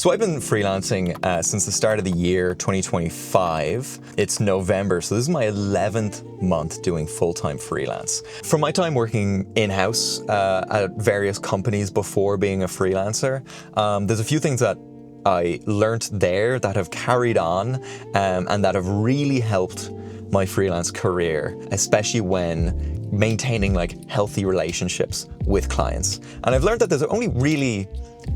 So I've been freelancing since the start of the year 2025. It's November, so this is my 11th month doing full-time freelance. From my time working in-house at various companies before being a freelancer, there's a few things that I learned there that have carried on and that have really helped my freelance career, especially when maintaining like healthy relationships with clients. And I've learned that there's only really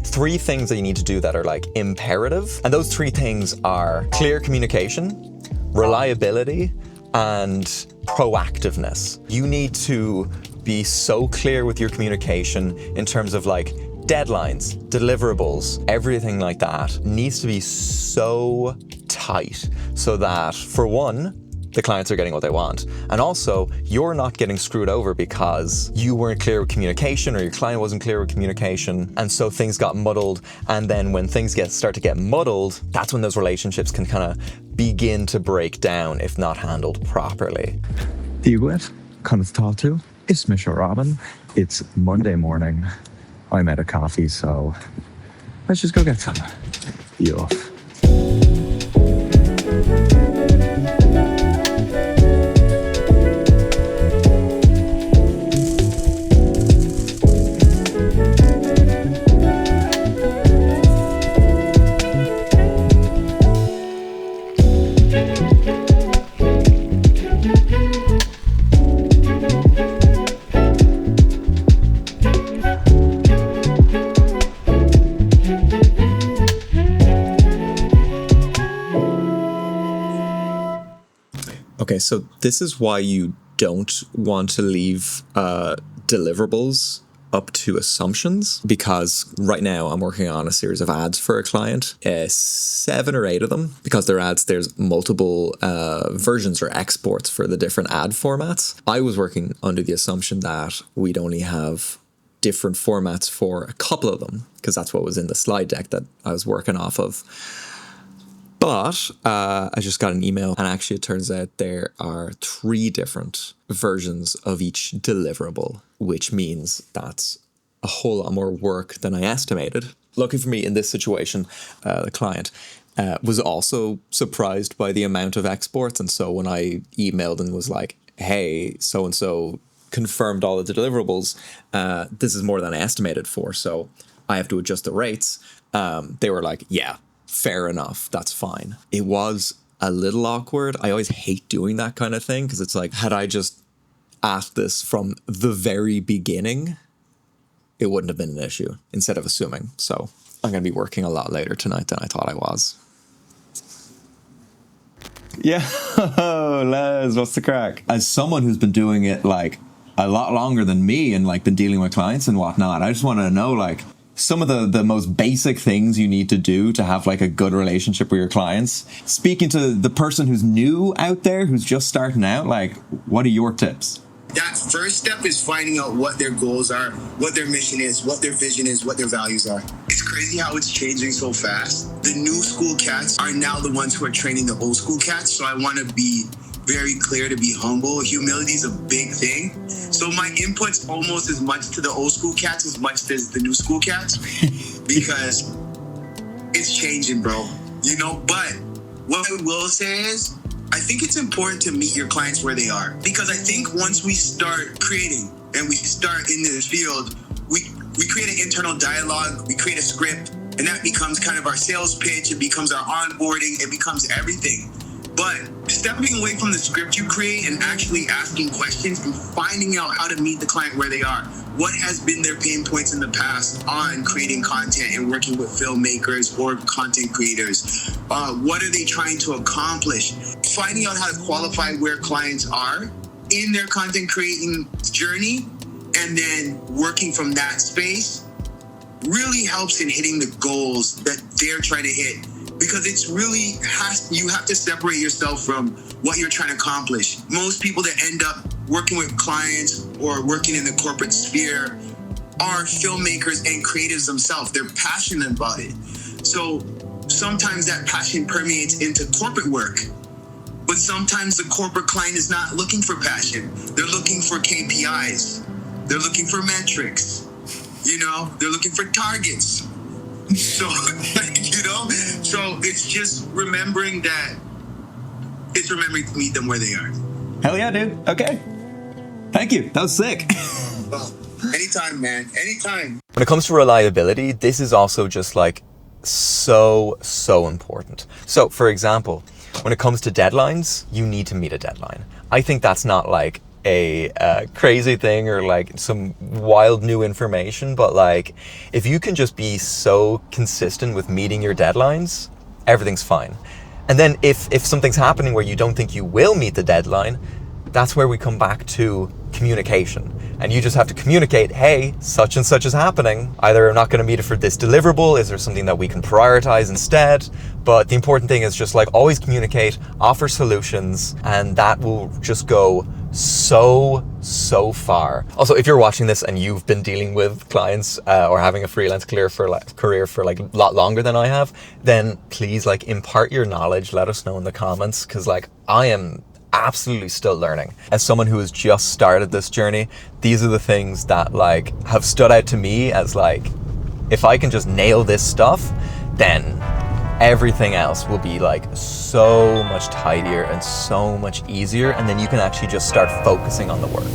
3 things that you need to do that are like imperative. And those 3 things are clear communication, reliability, and proactiveness. You need to be so clear with your communication in terms of like deadlines, deliverables, everything like that needs to be so tight so that, for one, the clients are getting what they want. And also, you're not getting screwed over because you weren't clear with communication or your client wasn't clear with communication. And so things got muddled. And then when things start to get muddled, that's when those relationships can kind of begin to break down if not handled properly. Díogad, Connor's talk to. It's Mr. Robin. It's Monday morning. I'm out of coffee, so let's just go get some. You off. Okay, so this is why you don't want to leave deliverables up to assumptions, because right now I'm working on a series of ads for a client, 7 or 8 of them. Because they're ads, there's multiple versions or exports for the different ad formats. I was working under the assumption that we'd only have different formats for a couple of them, because that's what was in the slide deck that I was working off of. But I just got an email, and actually it turns out there are 3 different versions of each deliverable, which means that's a whole lot more work than I estimated. Lucky for me, in this situation, the client was also surprised by the amount of exports. And so when I emailed and was like, hey, so-and-so confirmed all of the deliverables, this is more than I estimated for, so I have to adjust the rates. They were like, yeah, fair enough, that's fine. It was a little awkward. I always hate doing that kind of thing because it's like, had I just asked this from the very beginning, it wouldn't have been an issue instead of assuming. So I'm going to be working a lot later tonight than I thought I was. Yeah, Les, what's the crack? As someone who's been doing it like a lot longer than me and like been dealing with clients and whatnot, I just want to know like some of the most basic things you need to do to have like a good relationship with your clients. Speaking to the person who's new out there, who's just starting out, like, what are your tips? That first step is finding out what their goals are, what their mission is, what their vision is, what their values are. It's crazy how it's changing so fast. The new school cats are now the ones who are training the old school cats. So I want to be very clear, to be humble. Humility is a big thing. So my input's almost as much to the old school cats as much as the new school cats because it's changing, bro. You know, but what I will say is I think it's important to meet your clients where they are, because I think once we start creating and we start in this field, we create an internal dialogue, we create a script, and that becomes kind of our sales pitch. It becomes our onboarding. It becomes everything. But stepping away from the script you create and actually asking questions and finding out how to meet the client where they are. What has been their pain points in the past on creating content and working with filmmakers or content creators? What are they trying to accomplish? Finding out how to qualify where clients are in their content creating journey and then working from that space really helps in hitting the goals that they're trying to hit. Because it's really you have to separate yourself from what you're trying to accomplish. Most people that end up working with clients or working in the corporate sphere are filmmakers and creatives themselves. They're passionate about it. So sometimes that passion permeates into corporate work. But sometimes the corporate client is not looking for passion. They're looking for KPIs. They're looking for metrics. You know, they're looking for targets. So, so it's just remembering that, it's remembering to meet them where they are. Hell yeah, dude. Okay. Thank you. That was sick. Well, anytime, man. Anytime. When it comes to reliability, this is also just like so important. So, for example, when it comes to deadlines, you need to meet a deadline. I think that's not like a crazy thing or like some wild new information, but like if you can just be so consistent with meeting your deadlines, everything's fine. And then if something's happening where you don't think you will meet the deadline, that's where we come back to communication. And you just have to communicate, hey, such and such is happening. Either I'm not going to meet it for this deliverable, is there something that we can prioritize instead? But the important thing is just like always communicate, offer solutions, and that will just go so far. Also, if you're watching this and you've been dealing with clients or having a freelance career for like a lot longer than I have, then please like impart your knowledge. Let us know in the comments, because like I am absolutely still learning. As someone who has just started this journey, these are the things that like have stood out to me as like, if I can just nail this stuff, then everything else will be like so much tidier and so much easier, and then you can actually just start focusing on the work.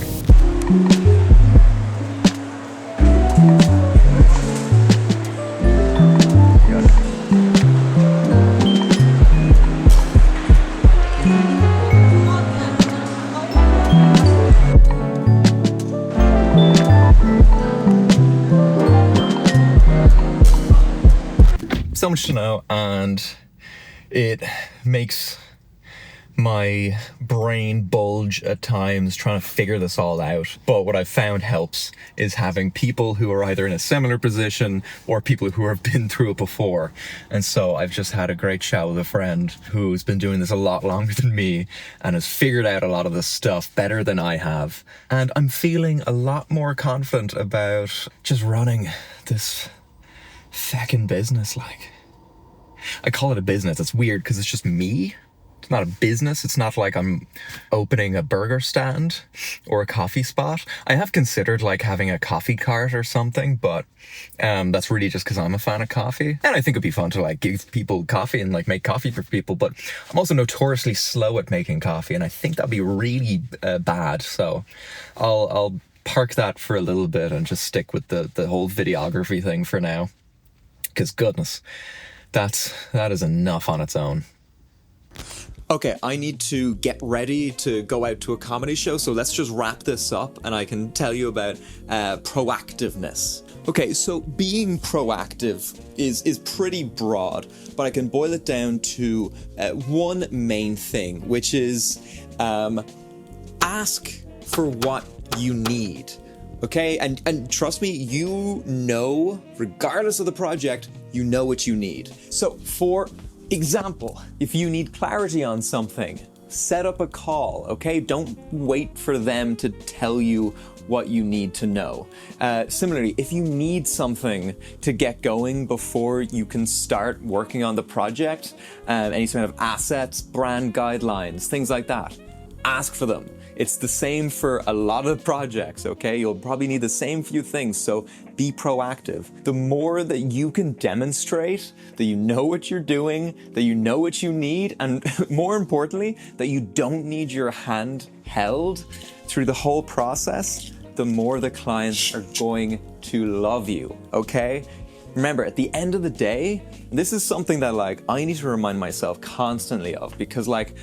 So much to know, and it makes my brain bulge at times trying to figure this all out. But what I've found helps is having people who are either in a similar position or people who have been through it before. And so I've just had a great chat with a friend who's been doing this a lot longer than me and has figured out a lot of this stuff better than I have. And I'm feeling a lot more confident about just running this feckin' business. Like, I call it a business. It's weird because it's just me. It's not a business. It's not like I'm opening a burger stand or a coffee spot. I have considered like having a coffee cart or something, but that's really just because I'm a fan of coffee. And I think it'd be fun to like give people coffee and like make coffee for people, but I'm also notoriously slow at making coffee, and I think that'd be really bad. So I'll park that for a little bit and just stick with the whole videography thing for now. Because goodness, that is enough on its own. Okay, I need to get ready to go out to a comedy show, so let's just wrap this up and I can tell you about proactiveness. Okay, so being proactive is pretty broad, but I can boil it down to one main thing, which is ask for what you need. Okay, and trust me, you know, regardless of the project, you know what you need. So for example, if you need clarity on something, set up a call, okay? Don't wait for them to tell you what you need to know. Similarly, if you need something to get going before you can start working on the project, any sort of assets, brand guidelines, things like that, ask for them. It's the same for a lot of projects, okay? You'll probably need the same few things, so be proactive. The more that you can demonstrate that you know what you're doing, that you know what you need, and more importantly, that you don't need your hand held through the whole process, the more the clients are going to love you, okay? Remember, at the end of the day, this is something that like I need to remind myself constantly of, because like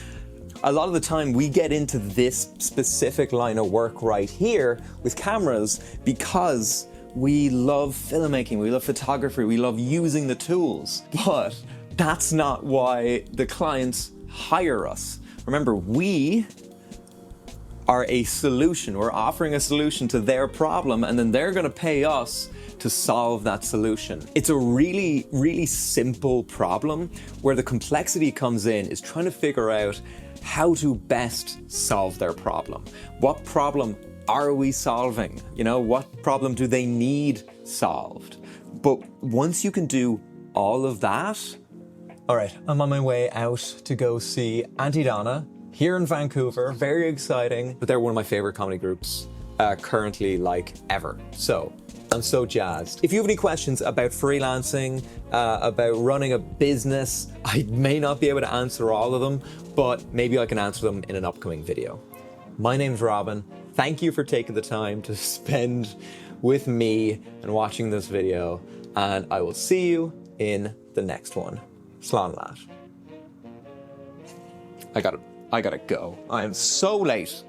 a lot of the time we get into this specific line of work right here with cameras because we love filmmaking, we love photography, we love using the tools, but that's not why the clients hire us. Remember, we are a solution. We're offering a solution to their problem, and then they're gonna pay us to solve that solution. It's a really, really simple problem where the complexity comes in is trying to figure out how to best solve their problem. What problem are we solving? You know, what problem do they need solved? But once you can do all of that, all right, I'm on my way out to go see Auntie Donna here in Vancouver. Very exciting, but they're one of my favorite comedy groups currently, like ever. So I'm so jazzed. If you have any questions about freelancing, about running a business, I may not be able to answer all of them, but maybe I can answer them in an upcoming video. My name's Robin. Thank you for taking the time to spend with me and watching this video, and I will see you in the next one. Slán leat. I gotta go. I am so late.